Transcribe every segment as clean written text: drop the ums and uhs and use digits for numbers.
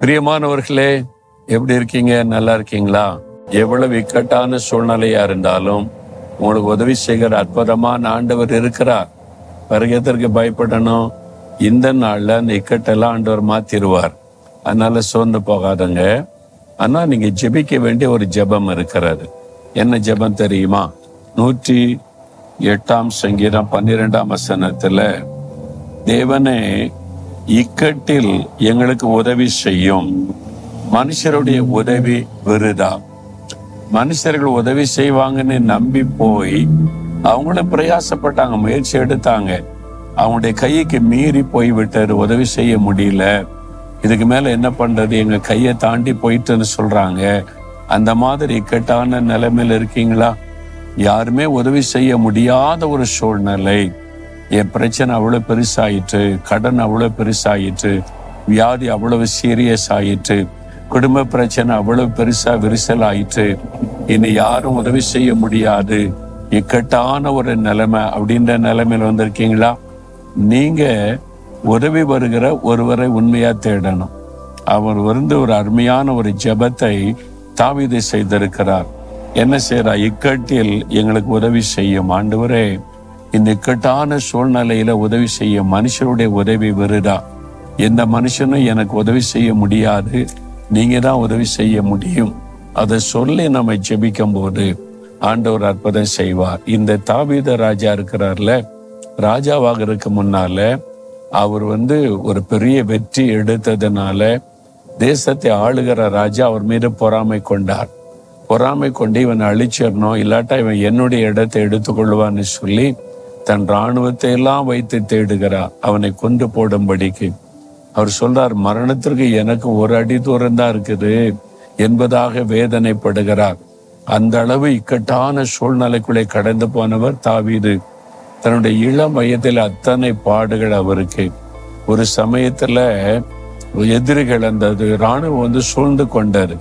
பிரியமானவர்களே, எப்படி இருக்கீங்க? நல்லா இருக்கீங்களா? எவ்வளவு இக்கட்டான சூழ்நிலையா இருந்தாலும் உங்களுக்கு உதவி செய்கிற அற்புதமான ஆண்டவர் இருக்கிறார். வருகத்திற்கு பயப்படணும். இந்த நாள்ல அந்த இக்கட்டெல்லாம் ஆண்டவர் மாத்திருவார். அதனால சோர்ந்து போகாதங்க. ஆனா நீங்க ஜெபிக்க வேண்டிய ஒரு ஜெபம் இருக்கிறது. என்ன ஜெபம் தெரியுமா? 108 சங்கீதம் 12 வசனத்துல, தேவனே இக்கட்டில் எங்களுக்கு உதவி செய்யும். மனுஷருடைய உதவி விருதா. மனுஷர்கள் உதவி செய்வாங்கன்னு நம்பி போய் அவங்களும் பிரயாசப்பட்டாங்க, முயற்சி எடுத்தாங்க. அவங்களுடைய கைக்கு மீறி போய் விட்டாரு, உதவி செய்ய முடியல. இதுக்கு மேல என்ன பண்றது, எங்க கையை தாண்டி போயிட்டுன்னு சொல்றாங்க. அந்த மாதிரி இக்கட்டான நிலைமையில இருக்கீங்களா? யாருமே உதவி செய்ய முடியாத ஒரு சூழ்நிலை. என் பிரச்சனை அவ்வளவு பெருசாயிற்று, கடன் அவ்வளவு பெருசாயிற்று, வியாதி அவ்வளவு சீரியஸ் ஆயிற்று, குடும்ப பிரச்சனை அவ்வளவு பெருசா விரிசல் ஆயிற்று, இனி யாரும் உதவி செய்ய முடியாது, இக்கட்டான ஒரு நிலைமை அப்படின்ற நிலைமையில வந்திருக்கீங்களா? நீங்க உதவி வருகிற ஒருவரை உண்மையா தேடணும். அவர் ஒரு அருமையான ஒரு ஜெபத்தை தாவீது செய்திருக்கிறார். என்ன செய்யறார்? இக்கட்டில் எங்களுக்கு உதவி செய்யும் ஆண்டவரே. இந்த இக்கட்டான சூழ்நிலையில உதவி செய்ய மனுஷருடைய உதவி விருதா. எந்த மனுஷனும் எனக்கு உதவி செய்ய முடியாது, நீங்க தான் உதவி செய்ய முடியும். அதை சொல்லி நம்ம ஜெபிக்கும் போது ஆண்டவர் அற்புதம் செய்வார். இந்த தாவீது ராஜா இருக்கிறார்ல, ராஜாவாக இருக்க முன்னால அவர் ஒரு பெரிய வெற்றி எடுத்ததுனால தேசத்தை ஆளுகிற ராஜா அவர் மீது பொறாமை கொண்டார். பொறாமை கொண்டு இவனை அழிச்சிடணும், இல்லாட்டா இவன் என்னுடைய இடத்தை எடுத்துக்கொள்வான்னு சொல்லி தன் இராணுவத்தை எல்லாம் வைத்து தேடுகிறார், அவனை கொண்டு போடும்படிக்கு. அவர் சொல்றார், மரணத்திற்கு எனக்கு ஒரு அடி தூரம் தான் இருக்குது என்பதாக வேதனைப்படுகிறார். அந்த அளவு இக்கட்டான சூழ்நிலைக்குள்ளே கடந்து போனவர் தாவீது. தன்னுடைய இளம் வயதில் அத்தனை பாடுகள் அவருக்கு. ஒரு சமயத்துல எதிரிகள் அந்த இராணுவம் சூழ்ந்து கொண்டாரு.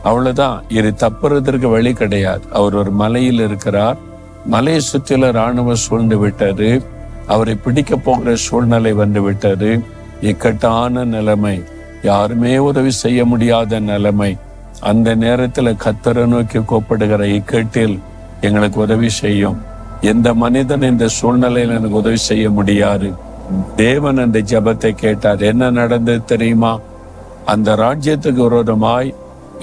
அவ்வளவுதான், இது தப்புறதற்கு வழி கிடையாது. அவர் ஒரு மலையில் இருக்கிறார். மலையை சுற்றில இராணுவம் சூழ்ந்து விட்டது. அவரை பிடிக்க போகிற சூழ்நிலை வந்து விட்டது. இக்கட்டான நிலைமை, யாருமே உதவி செய்ய முடியாத நிலைமை. அந்த நேரத்துல கர்த்தரை நோக்கி கூப்பிடுகிற இக்கட்டில் எங்களுக்கு உதவி செய்யும். எந்த மனிதன் இந்த சூழ்நிலையில எனக்கு உதவி செய்ய முடியாது. தேவன் அந்த ஜெபத்தை கேட்டார். என்ன நடந்தது தெரியுமா? அந்த ராஜ்யத்துக்கு விரோதமாய்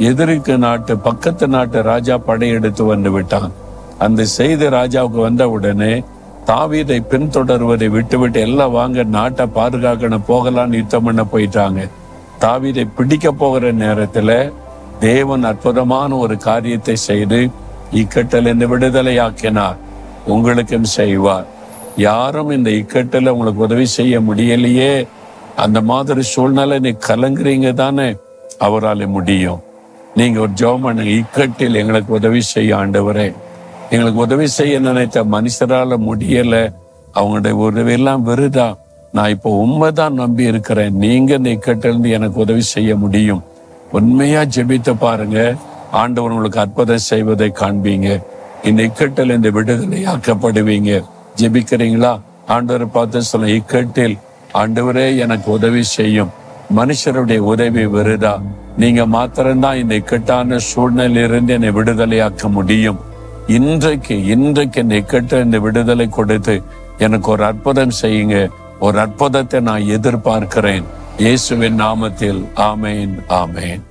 எதிரிக்கு நாட்டு பக்கத்து நாட்டு ராஜா படையெடுத்து வந்து விட்டான். அந்த செய்தி ராஜாவுக்கு வந்த உடனே தாவீதை பின்தொடர்வதை விட்டுவிட்டு எல்லாம் வாங்க, நாட்டை பாதுகாக்கணும், போகலான்னு யுத்தம் பண்ண போயிட்டாங்க. தாவீதை பிடிக்க போகிற நேரத்துல தேவன் அற்புதமான ஒரு காரியத்தை செய்து இக்கட்டில் இந்த விடுதலையாக்கினார். உங்களுக்கும் செய்வார். யாரும் இந்த இக்கட்டில் உங்களுக்கு உதவி செய்ய முடியலையே, அந்த மாதிரி சூழ்நிலை நீ கலங்குறீங்க தானே, அவரால் முடியும். நீங்க ஒரு ஜெபம் பண்ணுங்க, இக்கட்டில் எங்களுக்கு உதவி செய்ய ஆண்டவரே. எங்களுக்கு உதவி செய்ய நினைத்த மனுஷரால முடியல, அவங்களுடைய உதவியெல்லாம் விருதா. நான் இப்போ உண்மைதான் நம்பி இருக்கிறேன், நீங்க இந்த இக்கட்டிலிருந்து எனக்கு உதவி செய்ய முடியும். உண்மையா ஜெபித்து பாருங்க, ஆண்டவர் உங்களுக்கு அற்புதம் செய்வதை காண்பீங்க. இந்த இக்கட்டில் இந்த விடுதலையாக்கப்படுவீங்க. ஜெபிக்கிறீங்களா? ஆண்டவரை பார்த்து சொல்ல, இக்கட்டில் ஆண்டவரே எனக்கு உதவி செய்யும். மனுஷருடைய உதவி விருதா. நீங்க மாத்திரம்தான் இந்த இக்கட்டான சூழ்நிலையிலிருந்து என்னை விடுதலையாக்க முடியும். இன்றைக்கு இந்த இக்கட்ட இந்த விடுதலை கொடுத்து எனக்கு ஒரு அற்புதம் செய்யுங்க. ஒரு அற்புதத்தை நான் எதிர்பார்க்கிறேன். இயேசுவின் நாமத்தில் ஆமேன், ஆமேன்.